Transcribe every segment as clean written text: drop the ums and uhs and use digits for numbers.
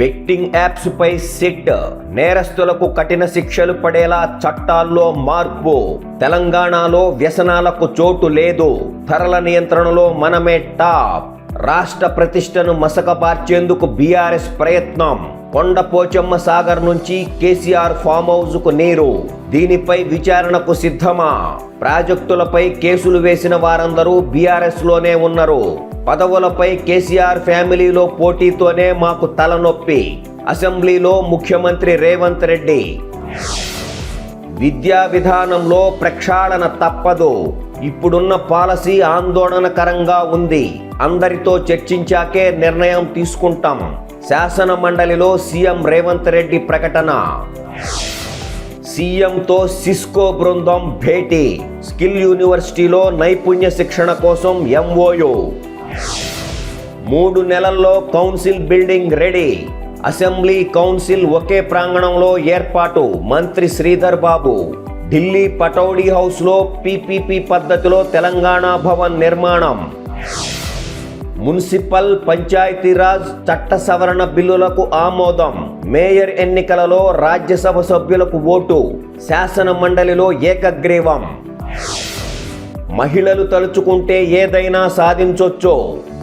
Betting apps పై SIT, నేరస్తులకు కఠిన శిక్షలు పడేలా చట్టాల్లో మార్పు. తెలంగాణలో వ్యసనాలకు చోటు లేదు, ధరల నియంత్రణలో మనమే టాప్. రాష్ట్ర ప్రతిష్టను మసకబార్చేందుకు బీఆర్ఎస్ ప్రయత్నం. కొండపోచమ్మ సాగర్ నుంచి కేసీఆర్ ఫామ్ హౌస్ కు నీరు, దీనిపై విచారణకు సిద్ధమా? ప్రాజెక్టులపై కేసులు వేసిన వారందరూ బీఆర్ఎస్ లోనే ఉన్నారు. పదవులపై కేసీఆర్ ఫ్యామిలీలో పోటీతోనే మాకు తలనొప్పి. అసెంబ్లీలో ముఖ్యమంత్రి రేవంత్ రెడ్డి. విద్యా విధానంలో ప్రక్షాళన తప్పదు. ఇప్పుడున్న పాలసీ ఆందోళనకరంగా ఉంది. అందరితో చర్చించాకే నిర్ణయం తీసుకుంటాం. శాసన మండలిలో సీఎం రేవంత్ రెడ్డి ప్రకటన. సీఎంతో సిస్కో బృందం భేటీ. స్కిల్ యూనివర్సిటీలో నైపుణ్య శిక్షణ కోసం ఎంఓయు. 3 నెలల్లో council building ready. Assembly council ఒకే ప్రాంగణంలో ఏర్పాటు. మంత్రి శ్రీధర్ బాబు. ఢిల్లీ పటౌడీ హౌస్లో పీపీపీ పద్ధతిలో తెలంగాణ భవన్ నిర్మాణం. మున్సిపల్ పంచాయతీరాజ్ చట్ట సవరణ బిల్లులకు ఆమోదం. మేయర్ ఎన్నికలలో రాజ్యసభ సభ్యులకు ఓటు. శాసన మండలిలో ఏకగ్రీవం. మహిళలు తలుచుకుంటే ఏదైనా సాధించొచ్చు.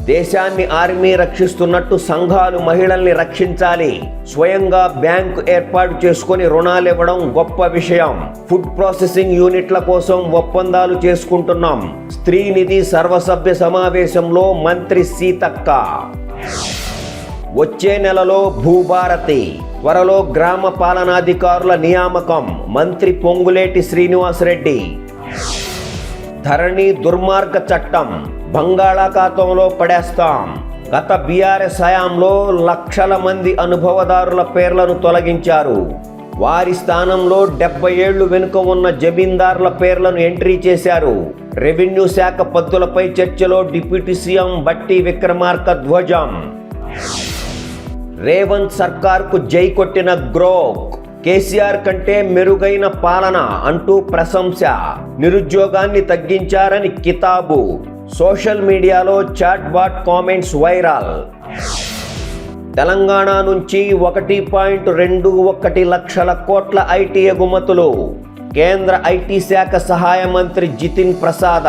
దేశాన్ని ఆర్మీ రక్షిస్తున్నట్టు సంఘాలు మహిళల్ని రక్షించాలి. స్వయంగా బ్యాంకు ఏర్పాటు చేసుకొని రుణాలు ఇవ్వడం గొప్ప విషయం. ఫుడ్ ప్రాసెసింగ్ యూనిట్ల కోసం ఒప్పందాలు చేసుకుంటున్నాం. స్త్రీ నిధి సర్వసభ్య సమావేశంలో మంత్రి సీతక్క. వచ్చే నెలలో భూభారతి. త్వరలో గ్రామ పాలనాధికారుల నియామకం. మంత్రి పొంగులేటి శ్రీనివాసరెడ్డి. ధరణి దుర్మార్గ చట్టం బంగాళాఖాతంలో పడేస్తాం. గత బీఆర్ఎస్ హయాంలో లక్షల మంది అనుభవదారుల పేర్లను తొలగించారు. వారి స్థానంలో 70 ఏళ్లు వెనుక ఉన్న జమీందారుల పేర్లను ఎంట్రీ చేశారు. రెవెన్యూ శాఖ పద్దులపై చర్చలో డిప్యూటీ సీఎం బట్టి విక్రమార్క ధ్వజం. రేవంత్ సర్కార్కు జై కొట్టిన గ్రోక్. కేసీఆర్ కంటే మెరుగైన పాలన అంటూ ప్రశంస. నిరుద్యోగాన్ని తగ్గించారని కితాబు. సోషల్ మీడియాలో chat bot comments viral. Telangana నుంచి 1.21 లక్షల కోట్ల ఐటీ ఎగుమతులు. కేంద్ర ఐటీ శాఖ సహాయ మంత్రి జితిన్ ప్రసాద.